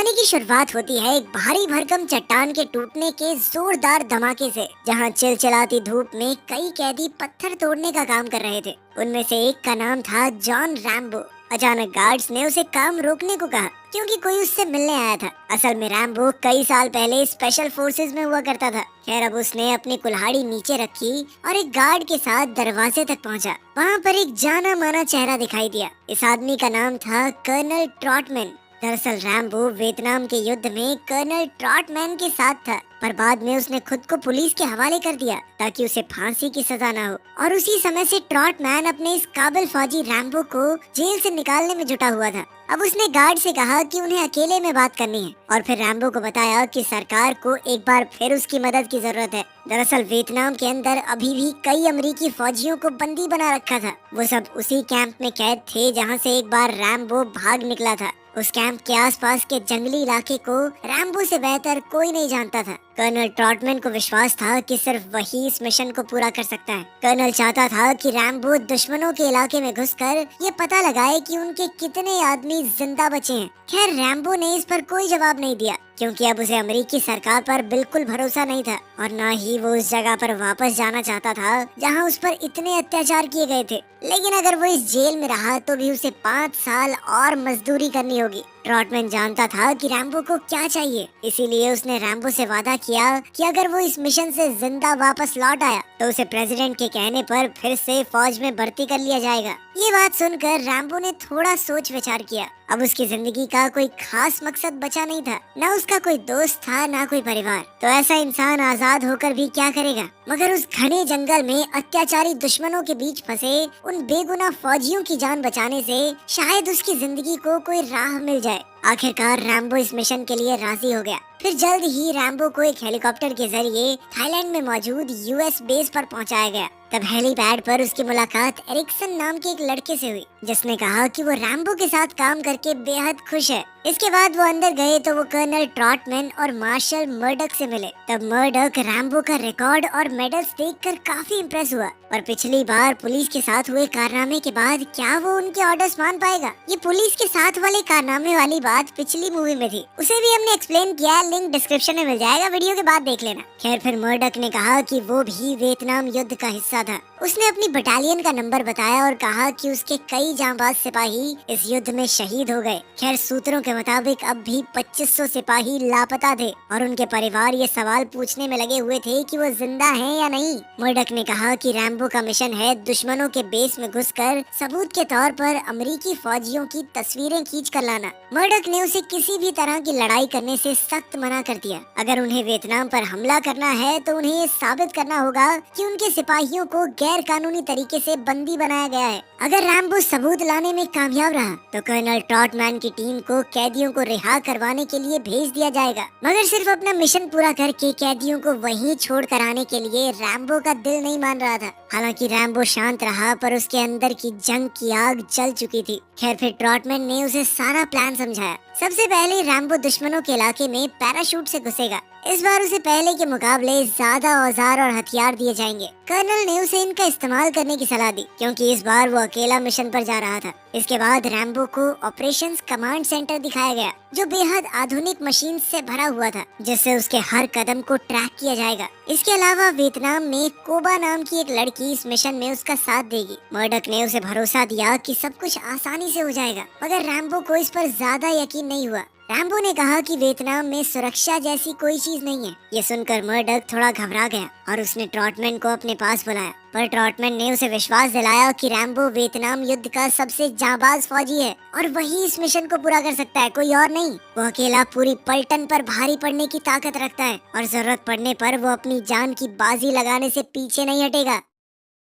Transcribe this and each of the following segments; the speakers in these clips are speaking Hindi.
कहानी की शुरुआत होती है एक भारी भरकम चट्टान के टूटने के जोरदार धमाके से, जहां चिलचिलाती धूप में कई कैदी पत्थर तोड़ने का काम कर रहे थे। उनमें से एक का नाम था जॉन रैम्बो। अचानक गार्ड्स ने उसे काम रोकने को कहा क्योंकि कोई उससे मिलने आया था। असल में रैम्बो कई साल पहले स्पेशल फोर्सेस में हुआ करता था। खैर, अब उसने अपनी कुल्हाड़ी नीचे रखी और एक गार्ड के साथ दरवाजे तक पहुंचा। वहां पर एक जाना माना चेहरा दिखाई दिया। इस आदमी का नाम था कर्नल ट्रॉटमैन। दरअसल रैम्बो वियतनाम के युद्ध में कर्नल ट्रॉटमैन के साथ था, पर बाद में उसने खुद को पुलिस के हवाले कर दिया ताकि उसे फांसी की सजा ना हो। और उसी समय से ट्रॉटमैन अपने इस काबिल फौजी रैम्बो को जेल से निकालने में जुटा हुआ था। अब उसने गार्ड से कहा कि उन्हें अकेले में बात करनी है और फिर रैम्बो को बताया कि सरकार को एक बार फिर उसकी मदद की जरूरत है। दरअसल वियतनाम के अंदर अभी भी कई अमेरिकी फौजियों को बंदी बना रखा था। वो सब उसी कैंप में कैद थे जहाँ से एक बार रैम्बो भाग निकला था। उस कैंप के आसपास के जंगली इलाके को रैम्बो से बेहतर कोई नहीं जानता था। कर्नल ट्रॉटमैन को विश्वास था कि सिर्फ वही इस मिशन को पूरा कर सकता है। कर्नल चाहता था कि रैम्बो दुश्मनों के इलाके में घुसकर ये पता लगाए कि उनके कितने आदमी जिंदा बचे हैं। खैर, रैम्बो ने इस पर कोई जवाब नहीं दिया क्योंकि अब उसे अमेरिकी सरकार पर बिल्कुल भरोसा नहीं था और न ही वो उस जगह पर वापस जाना चाहता था जहां उस पर इतने अत्याचार किए गए थे। लेकिन अगर वो इस जेल में रहा तो भी उसे 5 साल और मजदूरी करनी होगी। ट्रॉटमैन जानता था कि रैम्बो को क्या चाहिए, इसीलिए उसने रैम्बो से वादा किया कि अगर वो इस मिशन से जिंदा वापस लौट आया तो उसे प्रेसिडेंट के कहने पर फिर से फौज में भर्ती कर लिया जाएगा। ये बात सुनकर रैम्बो ने थोड़ा सोच विचार किया। अब उसकी जिंदगी का कोई खास मकसद बचा नहीं था, न उसका कोई दोस्त था न कोई परिवार। तो ऐसा इंसान आजाद होकर भी क्या करेगा? मगर उस घने जंगल में अत्याचारी दुश्मनों के बीच फंसे उन बेगुनाह फौजियों की जान बचाने से शायद उसकी जिंदगी को कोई राह मिल जाए। आखिरकार रैम्बो इस मिशन के लिए राजी हो गया। फिर जल्द ही रैम्बो को एक हेलीकॉप्टर के जरिए थाईलैंड में मौजूद यूएस बेस पर पहुंचाया गया। तब हेलीपैड पर उसकी मुलाकात एरिक्सन नाम के एक लड़के से हुई, जिसने कहा कि वो रैम्बो के साथ काम करके बेहद खुश है। इसके बाद वो अंदर गए तो वो कर्नल ट्रॉटमैन और मार्शल मर्डक से मिले। तब मर्डक रैम्बो का रिकॉर्ड और मेडल्स देखकर काफी इम्प्रेस हुआ। पर पिछली बार पुलिस के साथ हुए कारनामे के बाद क्या वो उनके ऑर्डर्स मान पाएगा? ये पुलिस के साथ वाले कारनामे वाली बात पिछली मूवी में थी, उसे भी हमने एक्सप्लेन किया, लिंक डिस्क्रिप्शन में मिल जाएगा, वीडियो के बाद देख लेना। खैर, फिर मर्डक ने कहा कि वो भी वियतनाम युद्ध का हिस्सा था। उसने अपनी बटालियन का नंबर बताया और कहा कि उसके कई जांबाज सिपाही इस युद्ध में शहीद हो गए। खैर, सूत्रों के मुताबिक अब भी 2500 सिपाही लापता थे और उनके परिवार ये सवाल पूछने में लगे हुए थे कि वो जिंदा हैं या नहीं। मर्डक ने कहा कि रैम्बो का मिशन है दुश्मनों के बेस में घुसकर सबूत के तौर पर अमेरिकी फौजियों की तस्वीरें खींच कर लाना। मर्डक ने उसे किसी भी तरह की लड़ाई करने से सख्त मना कर दिया। अगर उन्हें वियतनाम पर हमला करना है तो उन्हें ये साबित करना होगा कि उनके सिपाहियों को गैर कानूनी तरीके से बंदी बनाया गया है। अगर रैम्बो सबूत लाने में कामयाब रहा तो कर्नल ट्रॉटमैन की टीम को कैदियों को रिहा करवाने के लिए भेज दिया जाएगा। मगर सिर्फ अपना मिशन पूरा करके कैदियों को वहीं छोड़ कर आने के लिए रैम्बो का दिल नहीं मान रहा था। हालांकि रैम्बो शांत रहा, पर उसके अंदर की जंग की आग जल चुकी थी। खैर, फिर ट्रॉटमैन ने उसे सारा प्लान समझाया। सबसे पहले रैम्बो दुश्मनों के इलाके में पैराशूट से घुसेगा। इस बार उसे पहले के मुकाबले ज्यादा औजार और हथियार दिए जाएंगे। कर्नल ने उसे इनका इस्तेमाल करने की सलाह दी क्योंकि इस बार वो अकेला मिशन पर जा रहा था। इसके बाद रैम्बो को ऑपरेशंस कमांड सेंटर दिखाया गया जो बेहद आधुनिक मशीन से भरा हुआ था, जिससे उसके हर कदम को ट्रैक किया जाएगा। इसके अलावा वियतनाम में कोबा नाम की एक लड़की इस मिशन में उसका साथ देगी। मर्डक ने उसे भरोसा दिया कि सब कुछ आसानी से हो जाएगा, मगर रैम्बो को इस पर ज्यादा यकीन नहीं हुआ। रैम्बो ने कहा कि वियतनाम में सुरक्षा जैसी कोई चीज नहीं है। ये सुनकर मर्डक थोड़ा घबरा गया और उसने ट्रॉटमैन को अपने पास बुलाया। पर ट्रॉटमैन ने उसे विश्वास दिलाया कि रैम्बो वियतनाम युद्ध का सबसे जाबाज फौजी है और वही इस मिशन को पूरा कर सकता है, कोई और नहीं। वो अकेला पूरी पलटन पर भारी पड़ने की ताकत रखता है और जरूरत पड़ने पर वो अपनी जान की बाजी लगाने से पीछे नहीं हटेगा।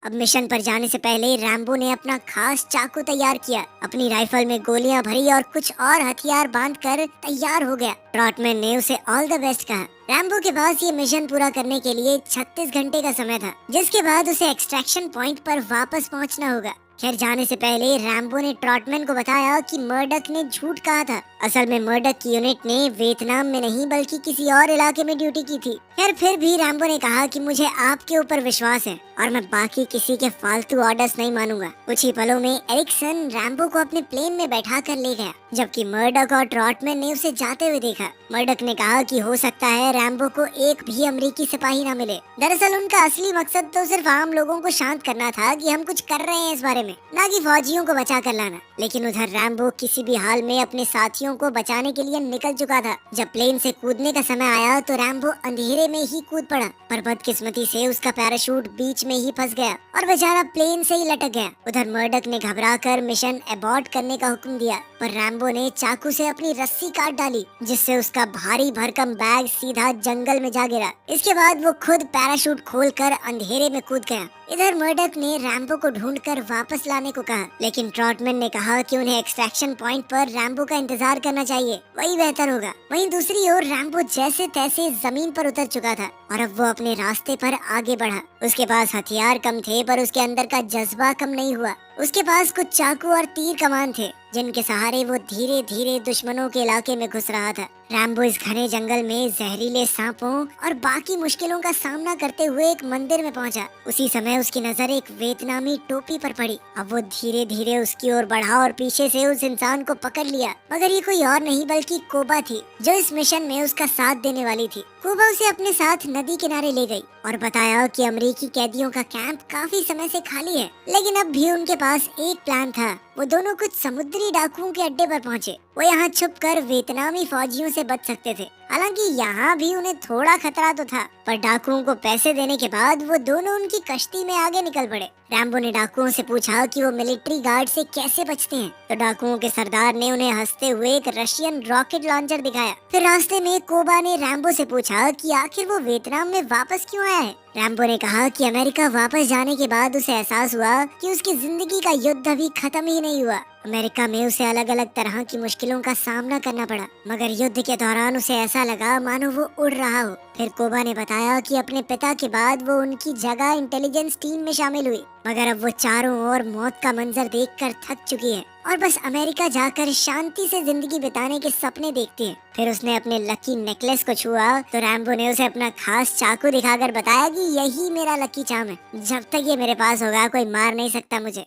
अब मिशन पर जाने से पहले रैम्बो ने अपना खास चाकू तैयार किया, अपनी राइफल में गोलियां भरी और कुछ और हथियार बांधकर तैयार हो गया। ट्रॉटमैन ने उसे ऑल द बेस्ट कहा। रैम्बो के पास ये मिशन पूरा करने के लिए 36 घंटे का समय था, जिसके बाद उसे एक्सट्रैक्शन पॉइंट पर वापस पहुंचना होगा। खैर, जाने से पहले रैम्बो ने ट्रॉटमैन को बताया कि मर्डक ने झूठ कहा था। असल में मर्डक की यूनिट ने वियतनाम में नहीं बल्कि किसी और इलाके में ड्यूटी की थी। खैर फिर भी रैम्बो ने कहा कि मुझे आपके ऊपर विश्वास है और मैं बाकी किसी के फालतू ऑर्डर्स नहीं मानूंगा। कुछ ही पलों में एरिक्सन रैम्बो को अपने प्लेन में बैठा कर ले गया, जबकि मर्डक और ट्रॉटमैन ने उसे जाते हुए देखा। मर्डक ने कहा कि हो सकता है रैम्बो को एक भी अमेरिकी सिपाही ना मिले। दरअसल उनका असली मकसद तो सिर्फ आम लोगों को शांत करना था कि हम कुछ कर रहे हैं इस बारे में, ना कि फौजियों को बचा कर लाना। लेकिन उधर रैम्बो किसी भी हाल में अपने साथियों को बचाने के लिए निकल चुका था। जब प्लेन से कूदने का समय आया तो रैम्बो अंधेरे में ही कूद पड़ा, पर बदकिस्मती से उसका पैराशूट बीच में ही फंस गया और बेचारा प्लेन से ही लटक गया। उधर मर्डक ने घबराकर मिशन अबॉर्ट करने का हुक्म दिया, पर रैम्बो ने चाकू से अपनी रस्सी काट डाली, जिससे उसका भारी भरकम बैग सीधा जंगल में जा गिरा। इसके बाद वो खुद पैराशूट खोलकर अंधेरे में कूद गया। इधर मर्डक ने रैम्बो को ढूंढकर वापस लाने को कहा, लेकिन ट्रॉटमैन ने कहा कि उन्हें एक्सट्रैक्शन पॉइंट पर रैम्बो का इंतजार करना चाहिए, वही बेहतर होगा। वहीं दूसरी ओर रैम्बो जैसे तैसे जमीन पर उतर चुका था और अब वो अपने रास्ते पर आगे बढ़ा। उसके पास हथियार कम थे, पर उसके अंदर का जज्बा कम नहीं हुआ। उसके पास कुछ चाकू और तीर कमान थे, जिनके सहारे वो धीरे धीरे दुश्मनों के इलाके में घुस रहा था। रैम्बो इस घने जंगल में जहरीले सांपों और बाकी मुश्किलों का सामना करते हुए एक मंदिर में पहुंचा। उसी समय उसकी नजर एक वियतनामी टोपी पर पड़ी। अब वो धीरे धीरे उसकी ओर बढ़ा और पीछे से उस इंसान को पकड़ लिया, मगर ये कोई और नहीं बल्कि कोबा थी, जो इस मिशन में उसका साथ देने वाली थी। कोबा उसे अपने साथ नदी किनारे ले गई और बताया कि अमेरिकी कैदियों का कैंप काफी समय से खाली है, लेकिन अब भी उनके पास एक प्लान था। वो दोनों कुछ समुद्री डाकुओं के अड्डे पर पहुंचे। वो यहाँ छुपकर वियतनामी फौजियों से बच सकते थे। हालांकि यहाँ भी उन्हें थोड़ा खतरा तो था, पर डाकुओं को पैसे देने के बाद वो दोनों उनकी कश्ती में आगे निकल पड़े। रैम्बो ने डाकुओं से पूछा कि वो मिलिट्री गार्ड से कैसे बचते हैं, तो डाकुओं के सरदार ने उन्हें हंसते हुए एक रशियन रॉकेट लॉन्चर दिखाया। फिर रास्ते में कोबा ने रैम्बो से पूछा कि आखिर वो वियतनाम में वापस क्यों आया है। रैम्बो ने कहा कि अमेरिका वापस जाने के बाद उसे एहसास हुआ कि उसकी जिंदगी का युद्ध अभी खत्म ही नहीं हुआ। अमेरिका में उसे अलग अलग तरह की मुश्किलों का सामना करना पड़ा, मगर युद्ध के दौरान उसे ऐसा लगा मानो वो उड़ रहा हो। फिर कोबा ने बताया कि अपने पिता के बाद वो उनकी जगह इंटेलिजेंस टीम में शामिल हुई, मगर अब वो चारों ओर मौत का मंजर देखकर थक चुकी है और बस अमेरिका जाकर शांति से जिंदगी बिताने के सपने देखती है। फिर उसने अपने लकी नेकलेस को छुआ तो रैम्बो ने उसे अपना खास चाकू दिखाकर बताया कि यही मेरा लकी चार्म है, जब तक ये मेरे पास होगा कोई मार नहीं सकता मुझे।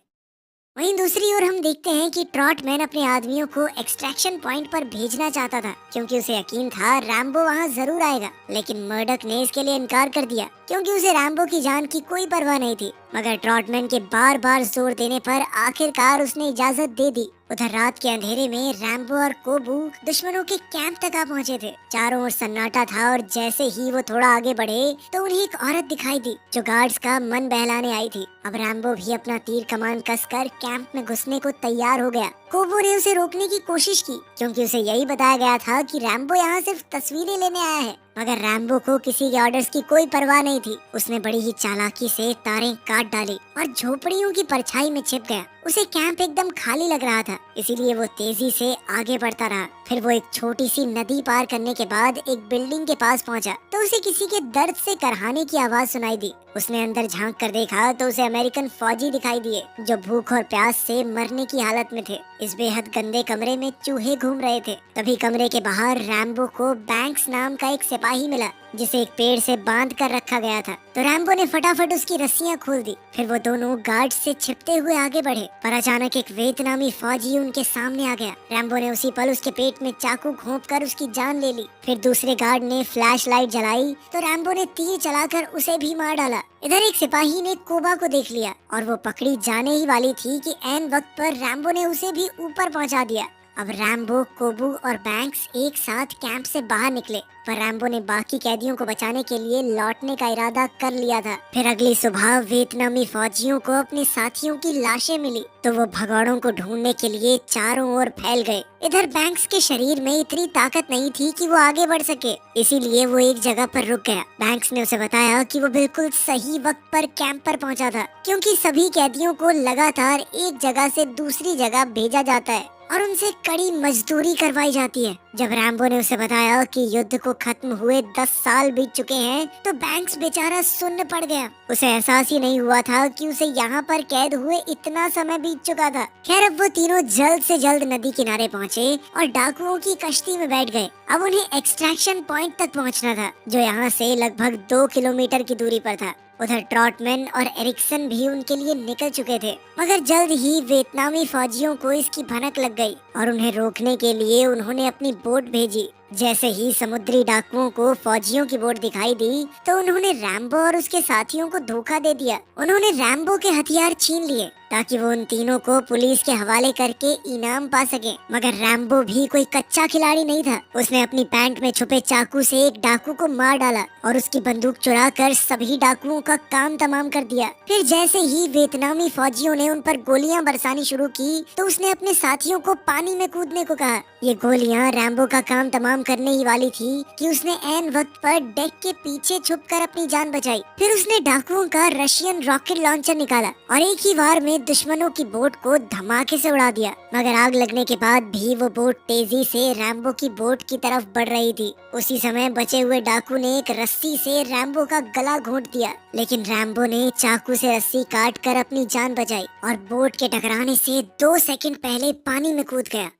वहीं दूसरी ओर हम देखते हैं कि ट्रॉटमैन अपने आदमियों को एक्सट्रैक्शन पॉइंट पर भेजना चाहता था, क्योंकि उसे यकीन था रैम्बो वहां जरूर आएगा। लेकिन मर्डक ने इसके लिए इनकार कर दिया, क्योंकि उसे रैम्बो की जान की कोई परवाह नहीं थी। मगर ट्रॉटमैन के बार बार जोर देने पर आखिरकार उसने इजाजत दे दी। उधर रात के अंधेरे में रैम्बो और कोबू दुश्मनों के कैंप तक आ पहुंचे थे। चारों ओर सन्नाटा था और जैसे ही वो थोड़ा आगे बढ़े तो उन्हें एक औरत दिखाई दी, जो गार्ड्स का मन बहलाने आई थी। अब रैम्बो भी अपना तीर कमान कसकर कैंप में घुसने को तैयार हो गया। कोबू ने उसे रोकने की कोशिश की, क्योंकि उसे यही बताया गया था कि रैम्बो यहाँ सिर्फ तस्वीरें लेने आया है। मगर रैम्बो को किसी के ऑर्डर्स की कोई परवाह नहीं थी। उसने बड़ी ही चालाकी से तारें काट डाली और झोपड़ियों की परछाई में छिप गया। उसे कैंप एकदम खाली लग रहा था, इसीलिए वो तेजी से आगे बढ़ता रहा। फिर वो एक छोटी सी नदी पार करने के बाद एक बिल्डिंग के पास पहुंचा तो उसे किसी के दर्द से करहाने की आवाज सुनाई दी। उसने अंदर झांक कर देखा तो उसे अमेरिकन फौजी दिखाई दिए, जो भूख और प्यास से मरने की हालत में थे। इस बेहद गंदे कमरे में चूहे घूम रहे थे। तभी कमरे के बाहर रैम्बो को बैंक्स नाम का एक सिपाही मिला, जिसे एक पेड़ से बांध कर रखा गया था। तो रैम्बो ने फटाफट उसकी रस्सियां खोल दी। फिर वो दोनों गार्ड से छिपते हुए आगे बढ़े, पर अचानक एक वियतनामी फौजी उनके सामने आ गया। रैम्बो ने उसी पल उसके पेट में चाकू घोंपकर उसकी जान ले ली। फिर दूसरे गार्ड ने फ्लैश लाइट जलाई तो रैम्बो ने तीर चलाकर उसे भी मार डाला। इधर एक सिपाही ने कोबा को देख लिया और वो पकड़ी जाने ही वाली थी कि ऐन वक्त पर रैम्बो ने उसे भी ऊपर पहुंचा दिया। अब रैम्बो, कोबू और बैंक्स एक साथ कैंप से बाहर निकले, पर रैम्बो ने बाकी कैदियों को बचाने के लिए लौटने का इरादा कर लिया था। फिर अगली सुबह वियतनामी फौजियों को अपने साथियों की लाशें मिली, तो वो भगौड़ों को ढूंढने के लिए चारों ओर फैल गए। इधर बैंक्स के शरीर में इतनी ताकत नहीं थी कि वो आगे बढ़ सके, इसीलिए वो एक जगह पर रुक गया। बैंक्स ने उसे बताया कि वो बिल्कुल सही वक्त पर कैंप पर पहुंचा था, क्योंकि सभी कैदियों को लगातार एक जगह से दूसरी जगह भेजा जाता है और उनसे कड़ी मजदूरी करवाई जाती है। जब रैम्बो ने उसे बताया कि युद्ध को खत्म हुए 10 साल बीत चुके हैं तो बैंक्स बेचारा सुन्न पड़ गया। उसे एहसास ही नहीं हुआ था कि उसे यहाँ पर कैद हुए इतना समय बीत चुका था। खैर अब वो तीनों जल्द से जल्द नदी किनारे पहुँचे और डाकुओं की कश्ती में बैठ गए। अब उन्हें एक्सट्रैक्शन पॉइंट तक पहुँचना था जो यहाँ से लगभग 2 किलोमीटर की दूरी पर था। उधर ट्रॉटमैन और एरिक्सन भी उनके लिए निकल चुके थे, मगर जल्द ही वियतनामी फौजियों को इसकी भनक लग गई और उन्हें रोकने के लिए उन्होंने अपनी बोट भेजी। जैसे ही समुद्री डाकुओं को फौजियों की बोट दिखाई दी तो उन्होंने रैम्बो और उसके साथियों को धोखा दे दिया। उन्होंने रैम्बो के हथियार छीन लिए ताकि वो उन तीनों को पुलिस के हवाले करके इनाम पा सके। मगर रैम्बो भी कोई कच्चा खिलाड़ी नहीं था। उसने अपनी पैंट में छुपे चाकू से एक डाकू को मार डाला और उसकी बंदूक चुराकर सभी डाकुओं का काम तमाम कर दिया। फिर जैसे ही वियतनामी फौजियों ने उन पर गोलियां बरसानी शुरू की तो उसने अपने साथियों को पानी में कूदने को कहा। ये गोलियां रैम्बो का काम तमाम करने ही वाली थी कि उसने ऐन वक्त पर डेक के पीछे छुपकर अपनी जान बचाई। फिर उसने डाकुओं का रशियन रॉकेट लॉन्चर निकाला और एक ही बार में दुश्मनों की बोट को धमाके से उड़ा दिया। मगर आग लगने के बाद भी वो बोट तेजी से रैम्बो की बोट की तरफ बढ़ रही थी। उसी समय बचे हुए डाकू ने एक रस्सी से रैम्बो का गला घोंट दिया, लेकिन रैम्बो ने चाकू से रस्सी काट कर अपनी जान बचाई और बोट के टकराने से 2 सेकंड पहले पानी में कूद गया।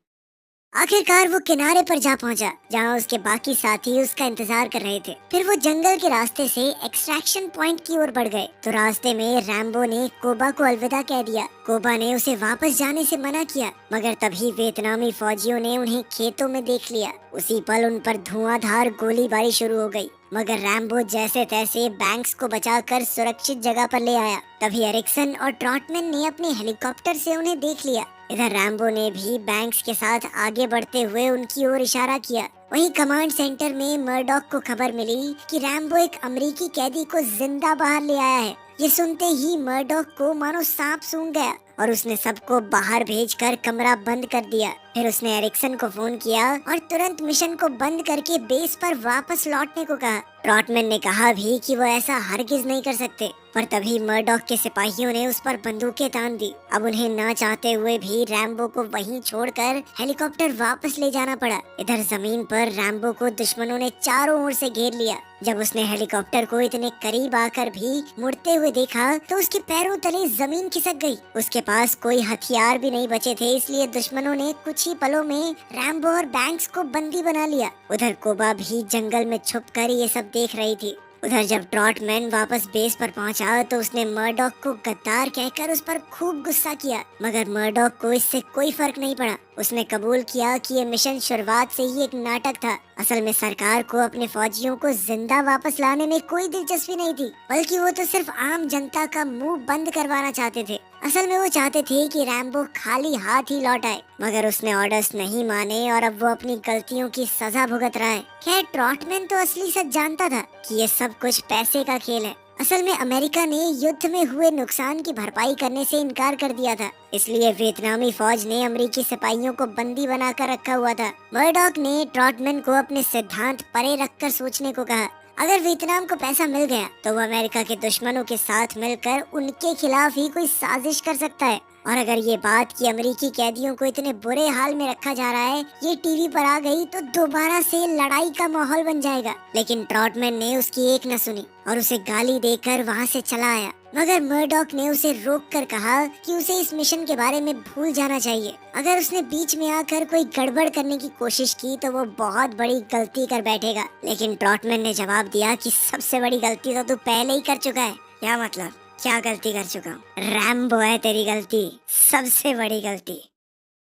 आखिरकार वो किनारे पर जा पहुंचा जहां उसके बाकी साथी उसका इंतजार कर रहे थे। फिर वो जंगल के रास्ते से एक्सट्रैक्शन पॉइंट की ओर बढ़ गए तो रास्ते में रैम्बो ने कोबा को अलविदा कह दिया। कोबा ने उसे वापस जाने से मना किया, मगर तभी वियतनामी फौजियों ने उन्हें खेतों में देख लिया। उसी पल उन पर धुआंधार गोलीबारी शुरू हो गई, मगर रैम्बो जैसे तैसे बैंक्स को बचाकर सुरक्षित जगह पर ले आया। तभी एरिक्सन और ट्रॉटमैन ने अपने हेलीकॉप्टर से उन्हें देख लिया। इधर रैम्बो ने भी बैंक्स के साथ आगे बढ़ते हुए उनकी ओर इशारा किया। वहीं कमांड सेंटर में मर्डॉक को खबर मिली कि रैम्बो एक अमेरिकी कैदी को जिंदा बाहर ले आया है। ये सुनते ही मर्डॉक को मानो सांप सूंघ गया और उसने सबको बाहर भेजकर कमरा बंद कर दिया। फिर उसने एरिक्सन को फोन किया और तुरंत मिशन को बंद करके बेस पर वापस लौटने को कहा। ट्रॉटमैन ने कहा भी कि वो ऐसा हरगिज नहीं कर सकते, पर तभी मर्डॉक के सिपाहियों ने उस पर बंदूकें तान दी। अब उन्हें ना चाहते हुए भी रैम्बो को वहीं छोड़कर हेलीकॉप्टर वापस ले जाना पड़ा। इधर जमीन पर रैम्बो को दुश्मनों ने चारों ओर से घेर लिया। जब उसने हेलीकॉप्टर को इतने करीब आकर भी मुड़ते हुए देखा तो उसके पैरों तले जमीन खिसक गई। उसके पास कोई हथियार भी नहीं बचे थे, इसलिए दुश्मनों ने कुछ ही पलों में रैम्बो और बैंक्स को बंदी बना लिया। उधर कोबा भी जंगल में छुपकर ये सब देख रही थी। उधर जब ट्रॉटमैन वापस बेस पर पहुंचा तो उसने मर्डॉक को गद्दार कहकर उस पर खूब गुस्सा किया, मगर मर्डॉक को इससे कोई फर्क नहीं पड़ा। उसने कबूल किया कि ये मिशन शुरुआत से ही एक नाटक था। असल में सरकार को अपने फौजियों को जिंदा वापस लाने में कोई दिलचस्पी नहीं थी, बल्कि वो तो सिर्फ आम जनता का मुंह बंद करवाना चाहते थे। असल में वो चाहते थे कि रैम्बो खाली हाथ ही लौट आए, मगर उसने ऑर्डर्स नहीं माने और अब वो अपनी गलतियों की सजा भुगत रहा है। खैर ट्रॉटमैन तो असली सच जानता था कि ये सब कुछ पैसे का खेल है। असल में अमेरिका ने युद्ध में हुए नुकसान की भरपाई करने से इनकार कर दिया था, इसलिए वियतनामी फौज ने अमेरिकी सिपाहियों को बंदी बनाकर रखा हुआ था। मर्डॉक ने ट्रॉटमैन को अपने सिद्धांत परे रखकर सोचने को कहा। अगर वियतनाम को पैसा मिल गया तो वो अमेरिका के दुश्मनों के साथ मिलकर उनके खिलाफ ही कोई साजिश कर सकता है। और अगर ये बात कि अमेरिकी कैदियों को इतने बुरे हाल में रखा जा रहा है ये टीवी पर आ गई तो दोबारा से लड़ाई का माहौल बन जाएगा। लेकिन ट्रॉटमैन ने उसकी एक न सुनी और उसे गाली देकर वहाँ से चला आया। मगर मर्डॉक ने उसे रोककर कहा कि उसे इस मिशन के बारे में भूल जाना चाहिए। अगर उसने बीच में आकर कोई गड़बड़ करने की कोशिश की तो वो बहुत बड़ी गलती कर बैठेगा। लेकिन ट्रॉटमैन ने जवाब दिया कि सबसे बड़ी गलती तो तू पहले ही कर चुका है। क्या मतलब? क्या गलती कर चुका हूँ? रैम्बो है तेरी गलती, सबसे बड़ी गलती।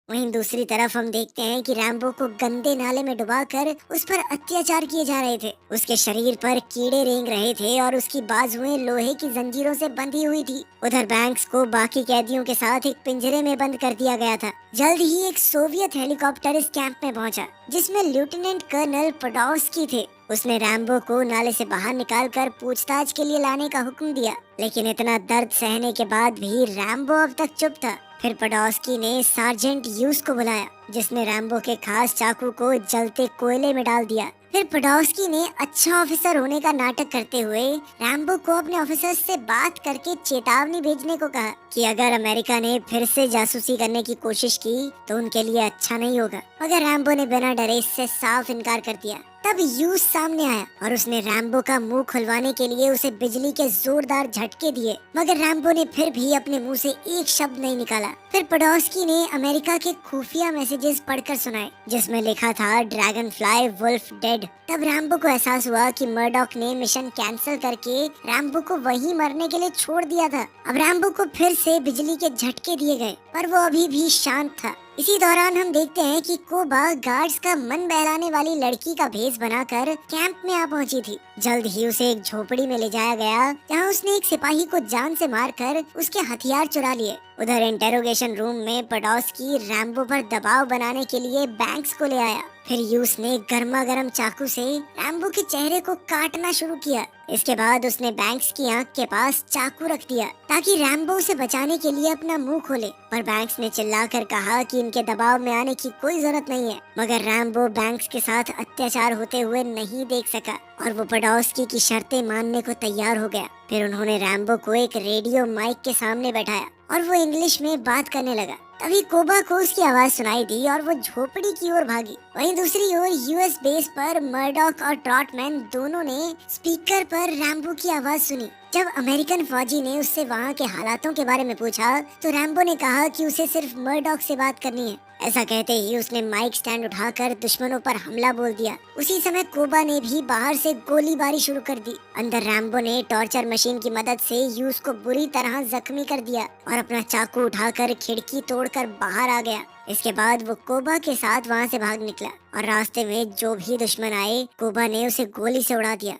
वहीं दूसरी तरफ हम देखते हैं कि रैम्बो को गंदे नाले में डुबाकर उस पर अत्याचार किए जा रहे थे। उसके शरीर पर कीड़े रेंग रहे थे और उसकी बाजुएं लोहे की जंजीरों से बंधी हुई थी। उधर बैंक्स को बाकी कैदियों के साथ एक पिंजरे में बंद कर दिया गया था। जल्द ही एक सोवियत हेलीकॉप्टर इस कैंप में पहुंचा, जिसमें लेफ्टिनेंट कर्नल पोडोल्स्की थे। उसने रैम्बो को नाले से बाहर निकालकर पूछताछ के लिए लाने का हुक्म दिया, लेकिन इतना दर्द सहने के बाद भी रैम्बो अब तक चुप था। फिर पोडोस्की ने सार्जेंट ह्यूज को बुलाया, जिसने रैम्बो के खास चाकू को जलते कोयले में डाल दिया। फिर पोडोस्की ने अच्छा ऑफिसर होने का नाटक करते हुए रैम्बो को अपने ऑफिसर्स से बात करके चेतावनी भेजने को कहा कि अगर अमेरिका ने फिर से जासूसी करने की कोशिश की तो उनके लिए अच्छा नहीं होगा। मगर रैम्बो ने बिना डरे इससे साफ इनकार कर दिया। तब ह्यूज सामने आया और उसने रैम्बो का मुंह खुलवाने के लिए उसे बिजली के जोरदार झटके दिए, मगर रैम्बो ने फिर भी अपने मुंह से एक शब्द नहीं निकाला। फिर पोडोस्की ने अमेरिका के खुफिया मैसेजेस पढ़कर सुनाए, जिसमें लिखा था ड्रैगन फ्लाई वुल्फ डेड। तब रैम्बो को एहसास हुआ कि मर्डॉक ने मिशन कैंसिल करके रैम्बो को वहीं मरने के लिए छोड़ दिया था। अब रैम्बो को फिर से बिजली के झटके दिए गए, पर वो अभी भी शांत था। इसी दौरान हम देखते हैं कि कोबा गार्ड्स का मन बहलाने वाली लड़की का भेष बनाकर कैंप में आ पहुंची थी। जल्द ही उसे एक झोपड़ी में ले जाया गया, जहां उसने एक सिपाही को जान से मारकर उसके हथियार चुरा लिए। उधर इंटेरोगेशन रूम में पोडोस्की रैम्बो पर दबाव बनाने के लिए बैंक्स को ले आया। फिर ह्यूज ने गर्मा गर्म चाकू से रैम्बो के चेहरे को काटना शुरू किया। इसके बाद उसने बैंक्स की आंख के पास चाकू रख दिया ताकि रैम्बो उसे बचाने के लिए अपना मुंह खोले, पर बैंक्स ने चिल्लाकर कहा कि इनके दबाव में आने की कोई जरूरत नहीं है। मगर रैम्बो बैंक्स के साथ अत्याचार होते हुए नहीं देख सका और वो पोडोस्की की शर्तें मानने को तैयार हो गया। फिर उन्होंने रैम्बो को एक रेडियो माइक के सामने बैठाया और वो इंग्लिश में बात करने लगा। तभी कोबा को उसकी आवाज सुनाई दी और वो झोपड़ी की ओर भागी। वहीं दूसरी ओर यूएस बेस पर मर्डॉक और ट्रॉटमैन दोनों ने स्पीकर पर रैम्बो की आवाज सुनी। जब अमेरिकन फौजी ने उससे वहाँ के हालातों के बारे में पूछा तो रैम्बो ने कहा कि उसे सिर्फ मर्डॉक से बात करनी है। ऐसा कहते ही उसने माइक स्टैंड उठाकर दुश्मनों पर हमला बोल दिया। उसी समय कोबा ने भी बाहर से गोलीबारी शुरू कर दी। अंदर रैम्बो ने टॉर्चर मशीन की मदद से ह्यूज को बुरी तरह जख्मी कर दिया और अपना चाकू उठाकर खिड़की तोड़कर बाहर आ गया। इसके बाद वो कोबा के साथ वहाँ से भाग निकला और रास्ते में जो भी दुश्मन आए कोबा ने उसे गोली से उड़ा दिया।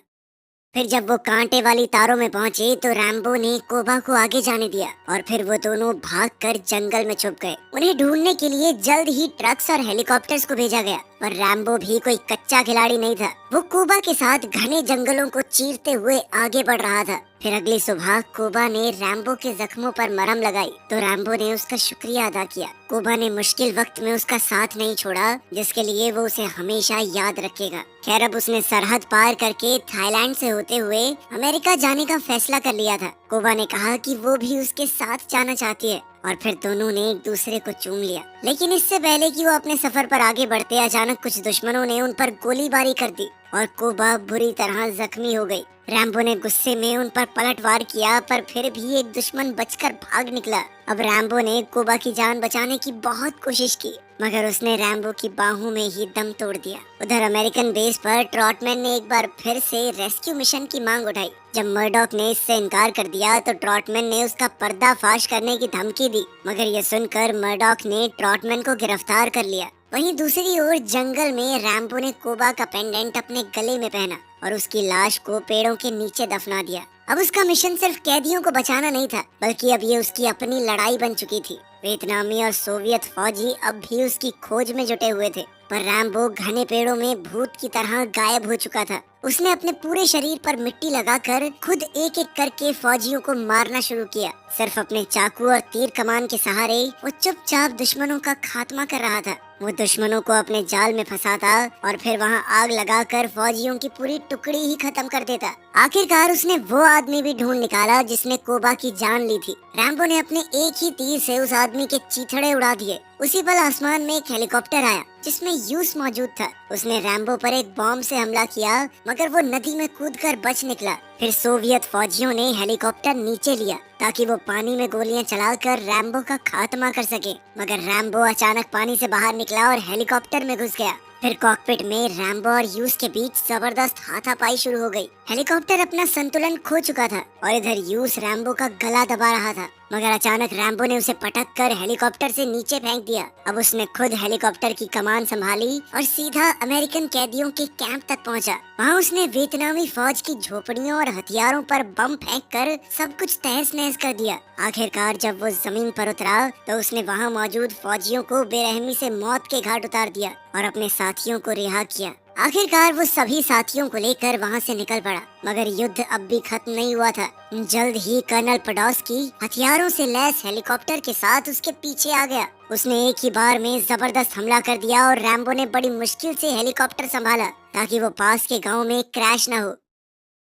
फिर जब वो कांटे वाली तारों में पहुंचे तो रैम्बो ने कोबा को आगे जाने दिया और फिर वो दोनों भागकर जंगल में छुप गए। उन्हें ढूंढने के लिए जल्द ही ट्रक्स और हेलीकॉप्टर्स को भेजा गया, पर रैम्बो भी कोई कच्चा खिलाड़ी नहीं था। वो कोबा के साथ घने जंगलों को चीरते हुए आगे बढ़ रहा था। फिर अगली सुबह कोबा ने रैम्बो के जख्मों पर मरहम लगाई तो रैम्बो ने उसका शुक्रिया अदा किया। कोबा ने मुश्किल वक्त में उसका साथ नहीं छोड़ा, जिसके लिए वो उसे हमेशा याद रखेगा। खैर अब उसने सरहद पार करके थाईलैंड से होते हुए अमेरिका जाने का फैसला कर लिया था। कोबा ने कहा कि वो भी उसके साथ जाना चाहती है और फिर दोनों ने एक दूसरे को चूम लिया। लेकिन इससे पहले कि वो अपने सफर पर आगे बढ़ते अचानक कुछ दुश्मनों ने उन पर गोलीबारी कर दी और कोबा बुरी तरह जख्मी हो गई। रैम्बो ने गुस्से में उन पर पलटवार किया, पर फिर भी एक दुश्मन बचकर भाग निकला। अब रैम्बो ने कोबा की जान बचाने की बहुत कोशिश की, मगर उसने रैम्बो की बाहों में ही दम तोड़ दिया। उधर अमेरिकन बेस पर ट्रॉटमैन ने एक बार फिर से रेस्क्यू मिशन की मांग उठाई। जब मर्डॉक ने इससे इनकार कर दिया तो ट्रॉटमैन ने उसका पर्दाफाश करने की धमकी दी, मगर ये सुनकर मर्डॉक ने ट्रॉटमैन को गिरफ्तार कर लिया। वहीं दूसरी ओर जंगल में रैम्बो ने कोबा का पेंडेंट अपने गले में पहना और उसकी लाश को पेड़ों के नीचे दफना दिया। अब उसका मिशन सिर्फ कैदियों को बचाना नहीं था, बल्कि अब ये उसकी अपनी लड़ाई बन चुकी थी। वियतनामी और सोवियत फौजी अब भी उसकी खोज में जुटे हुए थे, पर रैम्बो घने पेड़ों में भूत की तरह गायब हो चुका था। उसने अपने पूरे शरीर पर मिट्टी लगाकर खुद एक एक करके फौजियों को मारना शुरू किया। सिर्फ अपने चाकू और तीर कमान के सहारे वो चुपचाप दुश्मनों का खात्मा कर रहा था। वो दुश्मनों को अपने जाल में फंसाता और फिर वहाँ आग लगाकर फौजियों की पूरी टुकड़ी ही खत्म कर देता। आखिरकार उसने वो आदमी भी ढूंढ निकाला जिसने कोबा की जान ली थी। रैम्बो ने अपने एक ही तीर से उस आदमी के चीथड़े उड़ा दिए। उसी पल आसमान में एक हेलीकॉप्टर आया जिसमें यूस मौजूद था। उसने रैम्बो पर एक बॉम्ब से हमला किया, मगर वो नदी में कूदकर बच निकला। फिर सोवियत फौजियों ने हेलीकॉप्टर नीचे लिया ताकि वो पानी में गोलियां चलाकर रैम्बो का खात्मा कर सके, मगर रैम्बो अचानक पानी से बाहर निकला और हेलीकॉप्टर में घुस गया। फिर कॉकपिट में रैम्बो और यूस के बीच जबरदस्त हाथापाई शुरू हो गई। हेलीकॉप्टर अपना संतुलन खो चुका था और इधर यूस रैम्बो का गला दबा रहा था, मगर अचानक रैम्बो ने उसे पटक कर हेलीकॉप्टर से नीचे फेंक दिया। अब उसने खुद हेलीकॉप्टर की कमान संभाली और सीधा अमेरिकन कैदियों के कैंप तक पहुंचा। वहां उसने वियतनामी फौज की झोपड़ियों और हथियारों पर बम फेंककर सब कुछ तहस नहस कर दिया। आखिरकार जब वो जमीन पर उतरा तो उसने वहां मौजूद फौजियों को बेरहमी से मौत के घाट उतार दिया और अपने साथियों को रिहा किया। आखिरकार वो सभी साथियों को लेकर वहाँ से निकल पड़ा, मगर युद्ध अब भी खत्म नहीं हुआ था। जल्द ही कर्नल पोडोस्की हथियारों से लैस हेलीकॉप्टर के साथ उसके पीछे आ गया। उसने एक ही बार में जबरदस्त हमला कर दिया और रैम्बो ने बड़ी मुश्किल से हेलीकॉप्टर संभाला ताकि वो पास के गांव में क्रैश न हो।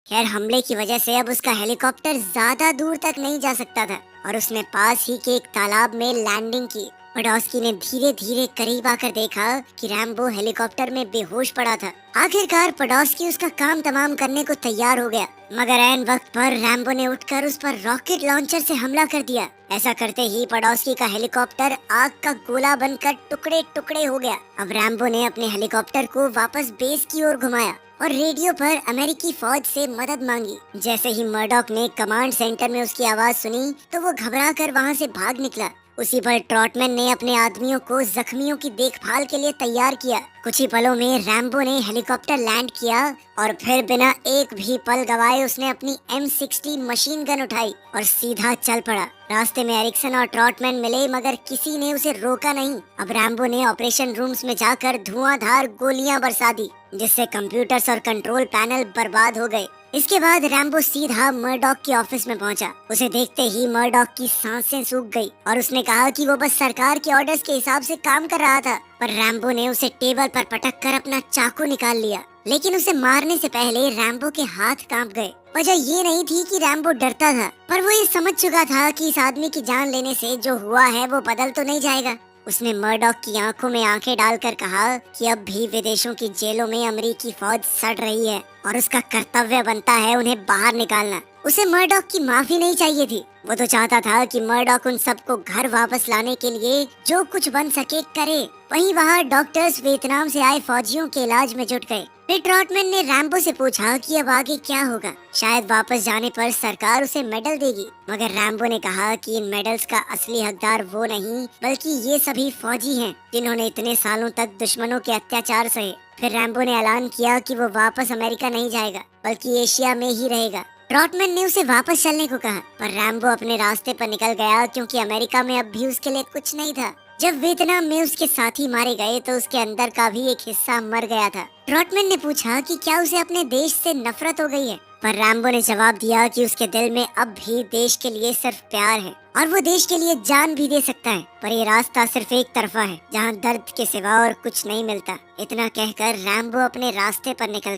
खैर, हमले की वजह से अब उसका हेलीकॉप्टर ज्यादा दूर तक नहीं जा सकता था और उसने पास ही के एक तालाब में लैंडिंग की। पोडोस्की ने धीरे धीरे करीब आकर देखा कि रैम्बो हेलीकॉप्टर में बेहोश पड़ा था। आखिरकार पोडोस्की उसका काम तमाम करने को तैयार हो गया, मगर ऐन वक्त पर रैम्बो ने उठकर उस पर रॉकेट लॉन्चर से हमला कर दिया। ऐसा करते ही पोडोस्की का हेलीकॉप्टर आग का गोला बनकर टुकड़े टुकड़े हो गया। अब रैम्बो ने अपने हेलीकॉप्टर को वापस बेस की ओर घुमाया और रेडियो पर अमेरिकी फौज से मदद मांगी। जैसे ही मर्डॉक ने कमांड सेंटर में उसकी आवाज सुनी तो वो घबरा कर वहाँ से भाग निकला। उसी पर ट्रॉटमैन ने अपने आदमियों को जख्मियों की देखभाल के लिए तैयार किया। कुछ ही पलों में रैम्बो ने हेलीकॉप्टर लैंड किया और फिर बिना एक भी पल गवाए उसने अपनी M60 मशीन गन उठाई और सीधा चल पड़ा। रास्ते में एरिक्सन और ट्रॉटमैन मिले, मगर किसी ने उसे रोका नहीं। अब रैम्बो ने ऑपरेशन रूम्स में जाकर धुआंधार गोलियां बरसा दी, जिससे कंप्यूटर्स और कंट्रोल पैनल बर्बाद हो गए। इसके बाद रैम्बो सीधा मर्डॉक के ऑफिस में पहुंचा। उसे देखते ही मर्डॉक की सांसें सूख गई और उसने कहा कि वो बस सरकार के ऑर्डर्स के हिसाब से काम कर रहा था। पर रैम्बो ने उसे टेबल पर पटक कर अपना चाकू निकाल लिया, लेकिन उसे मारने से पहले रैम्बो के हाथ कांप गए। वजह ये नहीं थी कि रैम्बो डरता था, पर वो ये समझ चुका था कि इस आदमी की जान लेने से जो हुआ है वो बदल तो नहीं जाएगा। उसने मर्डॉक की आंखों में आंखें डालकर कहा कि अब भी विदेशों की जेलों में अमेरिकी फौज सड़ रही है और उसका कर्तव्य बनता है उन्हें बाहर निकालना। उसे मर्डॉक की माफी नहीं चाहिए थी। वो तो चाहता था कि मर्डॉक उन सबको घर वापस लाने के लिए जो कुछ बन सके करे। वहीं वहाँ डॉक्टर्स वियतनाम से आए फौजियों के इलाज में जुट गए। फिर ट्रॉटमैन ने रैम्बो से पूछा कि अब आगे क्या होगा। शायद वापस जाने पर सरकार उसे मेडल देगी, मगर रैम्बो ने कहा कि इन मेडल्स का असली हकदार वो नहीं बल्कि ये सभी फौजी हैं जिन्होंने इतने सालों तक दुश्मनों के अत्याचार सहे। फिर रैम्बो ने ऐलान किया कि वो वापस अमेरिका नहीं जाएगा बल्कि एशिया में ही रहेगा। ट्रॉटमैन ने उसे वापस चलने को कहा, पर रैम्बो अपने रास्ते पर निकल गया क्योंकि अमेरिका में अब भी उसके लिए कुछ नहीं था। जब वियतनाम में उसके साथी मारे गए तो उसके अंदर का भी एक हिस्सा मर गया था। ट्रॉटमैन ने पूछा कि क्या उसे अपने देश से नफरत हो गई है, पर रैम्बो ने जवाब दिया कि उसके दिल में अब भी देश के लिए सिर्फ प्यार है और वो देश के लिए जान भी दे सकता है, पर ये रास्ता सिर्फ एक तरफा है जहाँ दर्द के सिवा और कुछ नहीं मिलता। इतना कहकर रैम्बो अपने रास्ते पर निकल गया।